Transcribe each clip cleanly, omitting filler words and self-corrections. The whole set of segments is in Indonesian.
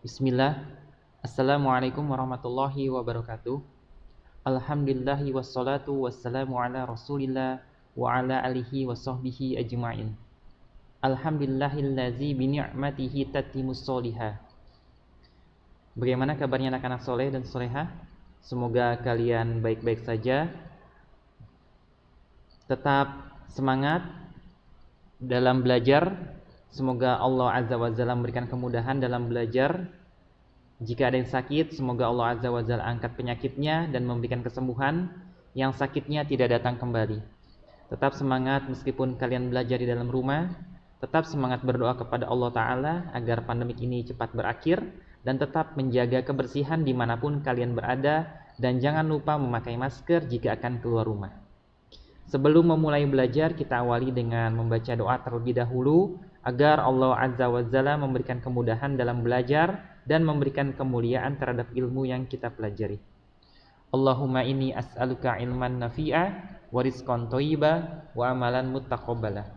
Bismillah. Assalamualaikum warahmatullahi wabarakatuh. Alhamdulillahi wassalatu wassalamu ala rasulillah wa ala alihi wa sahbihi ajma'in. Alhamdulillahillazi bini'matihi tatimus solihah. Bagaimana kabarnya anak-anak soleh dan solehah? Semoga kalian baik-baik saja. Tetap semangat dalam belajar. Semoga Allah Azza wa Jalla memberikan kemudahan dalam belajar. Jika ada yang sakit, semoga Allah Azza wa Jalla angkat penyakitnya dan memberikan kesembuhan. Yang sakitnya tidak datang kembali. Tetap semangat meskipun kalian belajar di dalam rumah. Tetap semangat berdoa kepada Allah Ta'ala agar pandemik ini cepat berakhir. Dan tetap menjaga kebersihan dimanapun kalian berada. Dan jangan lupa memakai masker jika akan keluar rumah. Sebelum memulai belajar, kita awali dengan membaca doa terlebih dahulu agar Allah Azza wa Jalla memberikan kemudahan dalam belajar dan memberikan kemuliaan terhadap ilmu yang kita pelajari. Allahumma inni as'aluka ilman nafi'a wa rizqan thayyiba wa amalan muttaqabbala.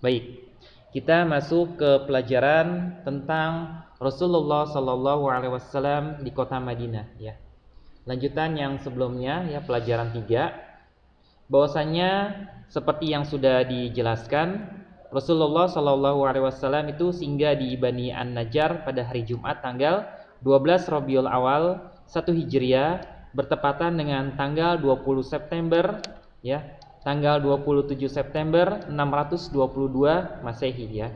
Baik, kita masuk ke pelajaran tentang Rasulullah sallallahu alaihi wasallam di kota Madinah ya. Lanjutan yang sebelumnya ya, pelajaran 3. Bahwasanya seperti yang sudah dijelaskan, Rasulullah Shallallahu Alaihi Wasallam itu singgah di Bani An-Najjar pada hari Jumat tanggal 12 Rabiul Awal 1 Hijriah bertepatan dengan tanggal 20 September ya, tanggal 27 September 622 Masehi ya.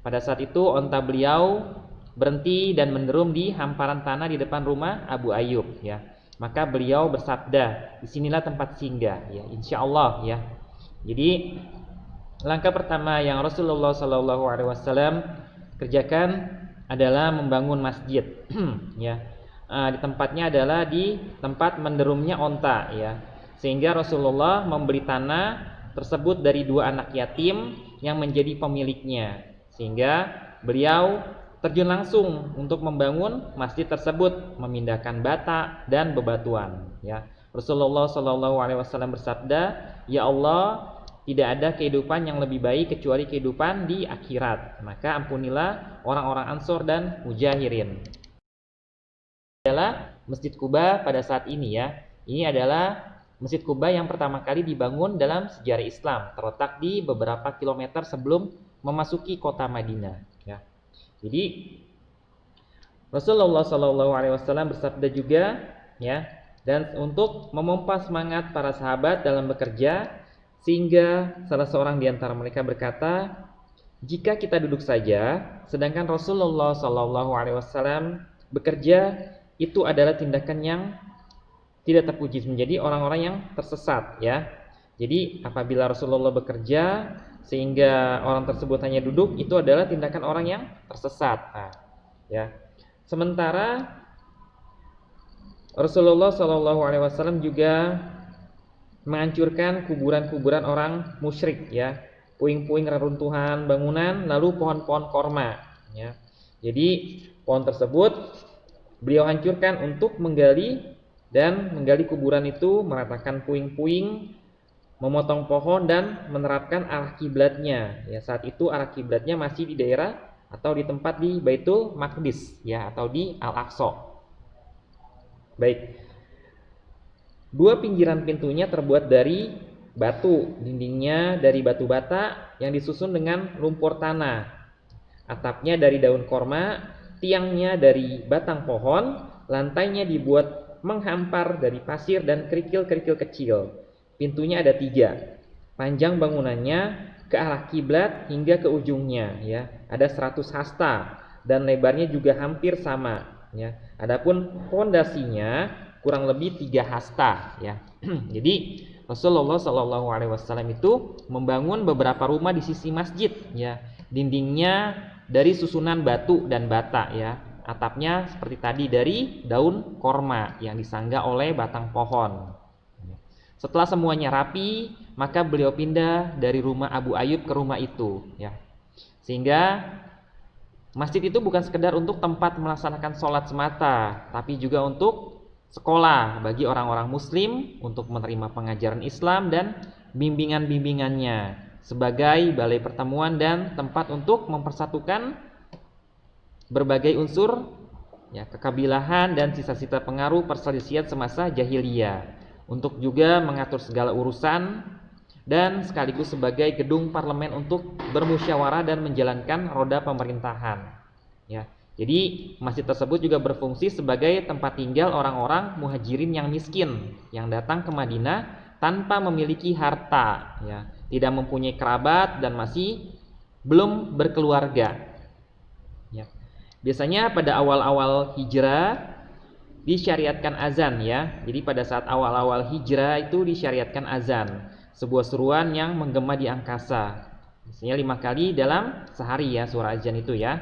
Pada saat itu onta beliau berhenti dan menderum di hamparan tanah di depan rumah Abu Ayyub ya. Maka beliau bersabda, disinilah tempat singgah ya, insya Allah ya. Jadi langkah pertama yang Rasulullah Shallallahu Alaihi Wasallam kerjakan adalah membangun masjid ya. Di tempatnya adalah di tempat menderumnya onta ya. Sehingga Rasulullah memberi tanah tersebut dari 2 anak yatim yang menjadi pemiliknya. Sehingga beliau terjun langsung untuk membangun masjid tersebut, memindahkan bata dan bebatuan ya. Rasulullah Shallallahu Alaihi Wasallam bersabda, ya Allah, tidak ada kehidupan yang lebih baik kecuali kehidupan di akhirat, maka ampunilah orang-orang Ansor dan Mujahirin. Adalah Masjid Quba pada saat ini ya. Ini adalah Masjid Quba yang pertama kali dibangun dalam sejarah Islam, terletak di beberapa kilometer sebelum memasuki kota Madinah ya. Jadi Rasulullah Shallallahu Alaihi Wasallam bersabda juga ya, dan untuk memompa semangat para sahabat dalam bekerja, sehingga salah seorang di antara mereka berkata, jika kita duduk saja, sedangkan Rasulullah Shallallahu Alaihi Wasallam bekerja, itu adalah tindakan yang tidak terpuji, menjadi orang-orang yang tersesat ya. Jadi apabila Rasulullah bekerja sehingga orang tersebut hanya duduk, itu adalah tindakan orang yang tersesat. Nah, ya. Sementara Rasulullah Shallallahu Alaihi Wasallam juga menghancurkan kuburan-kuburan orang musyrik ya, puing-puing reruntuhan bangunan, lalu pohon-pohon korma ya. Jadi pohon tersebut beliau hancurkan untuk menggali kuburan itu, meratakan puing-puing, memotong pohon dan menerapkan arah kiblatnya ya. Saat itu arah kiblatnya masih di daerah atau di tempat di Baitul Maqdis ya, atau di Al-Aqsa. Baik. 2 pinggiran pintunya terbuat dari batu, dindingnya dari batu bata yang disusun dengan lumpur tanah, atapnya dari daun korma, tiangnya dari batang pohon, lantainya dibuat menghampar dari pasir dan kerikil-kerikil kecil. Pintunya ada 3. Panjang bangunannya ke arah kiblat hingga ke ujungnya ya, ada 100 hasta dan lebarnya juga hampir sama ya. Adapun pondasinya kurang lebih 3 hasta ya. Jadi Rasulullah Shallallahu Alaihi Wasallam itu membangun beberapa rumah di sisi masjid ya. Dindingnya dari susunan batu dan bata ya. Atapnya seperti tadi dari daun korma yang disanggah oleh batang pohon. Setelah semuanya rapi, maka beliau pindah dari rumah Abu Ayyub ke rumah itu ya. Sehingga masjid itu bukan sekedar untuk tempat melaksanakan sholat semata, tapi juga untuk sekolah bagi orang-orang muslim, untuk menerima pengajaran Islam dan bimbingan-bimbingannya, sebagai balai pertemuan dan tempat untuk mempersatukan berbagai unsur ya, kekabilahan dan sisa-sisa pengaruh perselisihan semasa jahiliyah, untuk juga mengatur segala urusan dan sekaligus sebagai gedung parlemen untuk bermusyawarah dan menjalankan roda pemerintahan ya. Jadi masjid tersebut juga berfungsi sebagai tempat tinggal orang-orang muhajirin yang miskin yang datang ke Madinah tanpa memiliki harta ya, tidak mempunyai kerabat dan masih belum berkeluarga ya. Biasanya pada awal-awal hijrah disyariatkan azan ya. Jadi pada saat awal-awal hijrah itu disyariatkan azan, sebuah seruan yang menggema di angkasa. Misalnya 5 kali dalam sehari ya suara azan itu ya.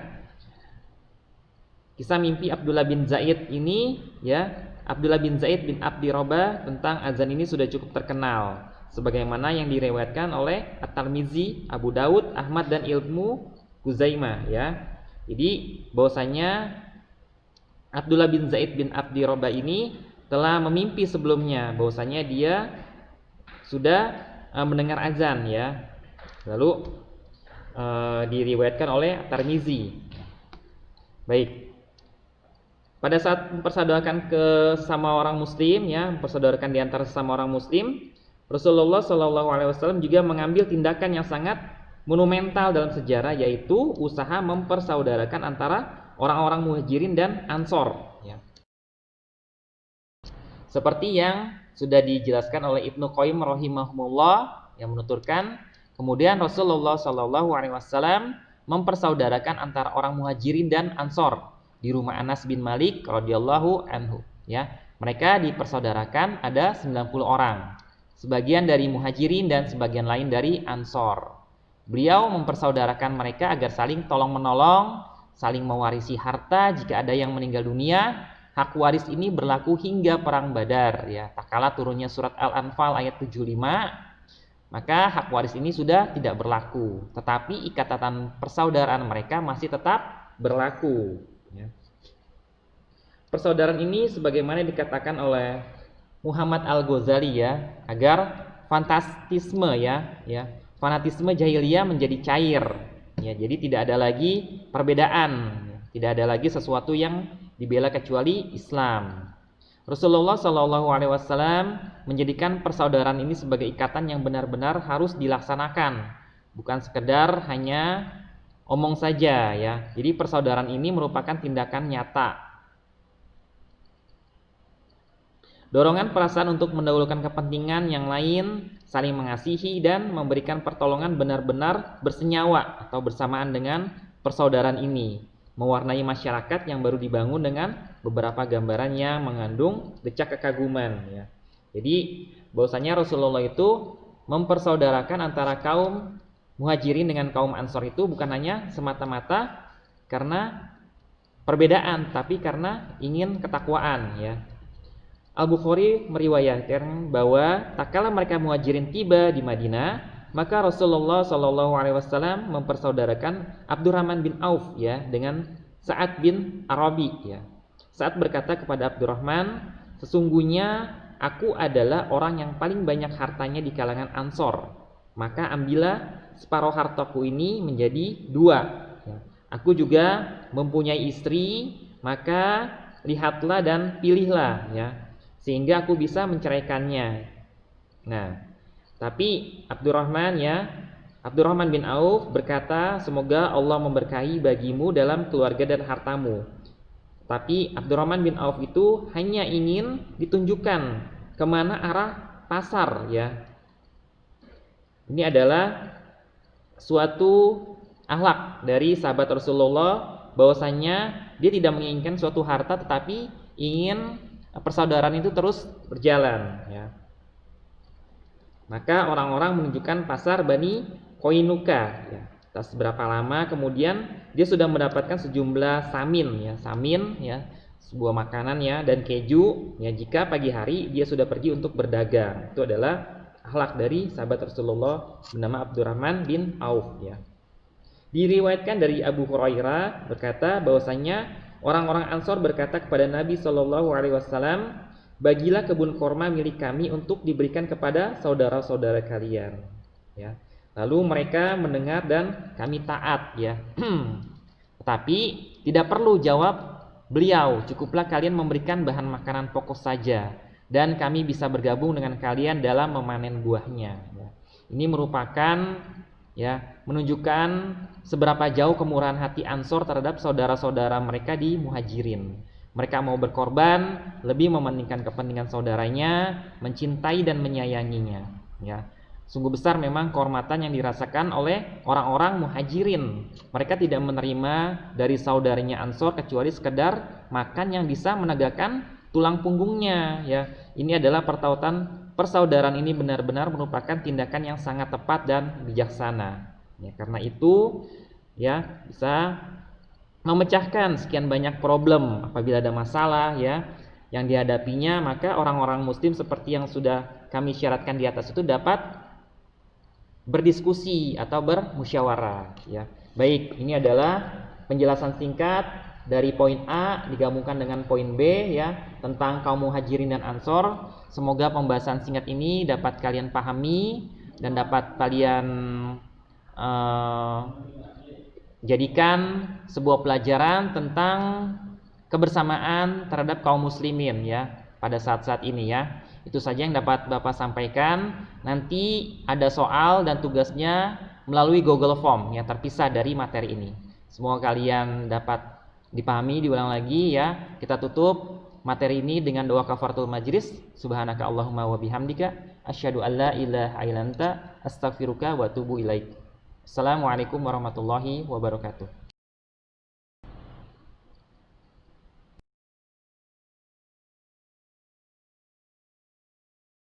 Kisah mimpi Abdullah bin Zaid ini ya, Abdullah bin Zaid bin Abdi Robah tentang azan ini sudah cukup terkenal, sebagaimana yang diriwayatkan oleh At-Tirmizi, Abu Daud, Ahmad dan Ibnu Khuzaimah ya. Jadi bahwasanya Abdullah bin Zaid bin Abdi Robah ini telah memimpi sebelumnya bahwasanya dia sudah mendengar azan ya. Lalu diriwayatkan oleh At-Tirmizi. Baik. Pada saat mempersaudarakan ke sesama orang muslim ya, mempersaudarakan di antara sesama orang muslim, Rasulullah SAW juga mengambil tindakan yang sangat monumental dalam sejarah, yaitu usaha mempersaudarakan antara orang-orang muhajirin dan ansor ya. Seperti yang sudah dijelaskan oleh Ibnu Qayyim rahimahullah yang menuturkan, kemudian Rasulullah SAW mempersaudarakan antara orang muhajirin dan ansor di rumah Anas bin Malik radhiyallahu anhu ya. Mereka dipersaudarakan ada 90 orang, sebagian dari muhajirin dan sebagian lain dari ansor. Beliau mempersaudarakan mereka agar saling tolong menolong, saling mewarisi harta jika ada yang meninggal dunia. Hak waris ini berlaku hingga perang Badar ya. Tak kala turunnya surat Al-Anfal ayat 75, maka hak waris ini sudah tidak berlaku, tetapi ikatan persaudaraan mereka masih tetap berlaku ya. Persaudaraan ini sebagaimana dikatakan oleh Muhammad Al-Ghazali ya, agar fanatisme fanatisme jahiliyah menjadi cair ya. Jadi tidak ada lagi perbedaan, tidak ada lagi sesuatu yang dibela kecuali Islam. Rasulullah SAW menjadikan persaudaraan ini sebagai ikatan yang benar-benar harus dilaksanakan, bukan sekedar hanya omong saja ya. Jadi persaudaraan ini merupakan tindakan nyata. Dorongan perasaan untuk mendahulukan kepentingan yang lain, saling mengasihi dan memberikan pertolongan benar-benar bersenyawa atau bersamaan dengan persaudaraan ini, mewarnai masyarakat yang baru dibangun dengan beberapa gambaran yang mengandung decak kekaguman ya. Jadi bahwasanya Rasulullah itu mempersaudarakan antara kaum muhajirin dengan kaum ansor itu bukan hanya semata-mata karena perbedaan, tapi karena ingin ketakwaan ya. Al-Bukhari meriwayatkan bahwa tatkala mereka muhajirin tiba di Madinah, maka Rasulullah SAW mempersaudarakan Abdurrahman bin Auf ya dengan Sa'ad bin Arabi ya. Sa'ad berkata kepada Abdurrahman, sesungguhnya aku adalah orang yang paling banyak hartanya di kalangan Ansor, maka ambillah separuh hartaku ini menjadi 2 ya. Aku juga mempunyai istri, maka lihatlah dan pilihlah ya, sehingga aku bisa menceraikannya. Nah, tapi Abdurrahman bin Auf berkata, semoga Allah memberkahi bagimu dalam keluarga dan hartamu. Tapi Abdurrahman bin Auf itu hanya ingin ditunjukkan kemana arah pasar ya. Ini adalah suatu akhlak dari sahabat Rasulullah, bahwasanya dia tidak menginginkan suatu harta, tetapi ingin persaudaraan itu terus berjalan ya. Maka orang-orang menunjukkan pasar Bani Koinuka ya. Atas berapa lama kemudian dia sudah mendapatkan sejumlah samin ya, sebuah makanan ya, dan keju ya, jika pagi hari dia sudah pergi untuk berdagang. Itu adalah akhlak dari sahabat Rasulullah bernama Abdurrahman bin Auf ya. Diriwayatkan dari Abu Hurairah berkata bahwasanya orang-orang Ansor berkata kepada Nabi SAW, bagilah kebun korma milik kami untuk diberikan kepada saudara-saudara kalian ya. Lalu mereka mendengar dan kami taat ya. Tetapi tidak perlu jawab beliau, cukuplah kalian memberikan bahan makanan pokok saja, dan kami bisa bergabung dengan kalian dalam memanen buahnya. Ini merupakan menunjukkan seberapa jauh kemurahan hati Ansor terhadap saudara-saudara mereka di Muhajirin. Mereka mau berkorban, lebih mementingkan kepentingan saudaranya, mencintai dan menyayanginya. Sungguh besar memang kehormatan yang dirasakan oleh orang-orang Muhajirin. Mereka tidak menerima dari saudaranya Ansor kecuali sekedar makan yang bisa menegakkan tulang punggungnya. Ini adalah persaudaraan ini benar-benar merupakan tindakan yang sangat tepat dan bijaksana. Karena itu bisa memecahkan sekian banyak problem apabila ada masalah yang dihadapinya, maka orang-orang muslim seperti yang sudah kami syaratkan di atas itu dapat berdiskusi atau bermusyawarah. Baik, ini adalah penjelasan singkat dari poin A digabungkan dengan poin B tentang kaum Muhajirin dan Ansor. Semoga pembahasan singkat ini dapat kalian pahami dan dapat kalian jadikan sebuah pelajaran tentang kebersamaan terhadap kaum muslimin pada saat-saat ini. Itu saja yang dapat Bapak sampaikan. Nanti ada soal dan tugasnya melalui Google Form terpisah dari materi ini. Semoga kalian dapat dipahami. Diulang lagi kita tutup materi ini dengan doa kafaratul majlis. Subhanaka Allahumma wa bihamdika asyhadu an la ilaha illa anta astaghfiruka wa atubu ilaik. Assalamualaikum warahmatullahi wabarakatuh.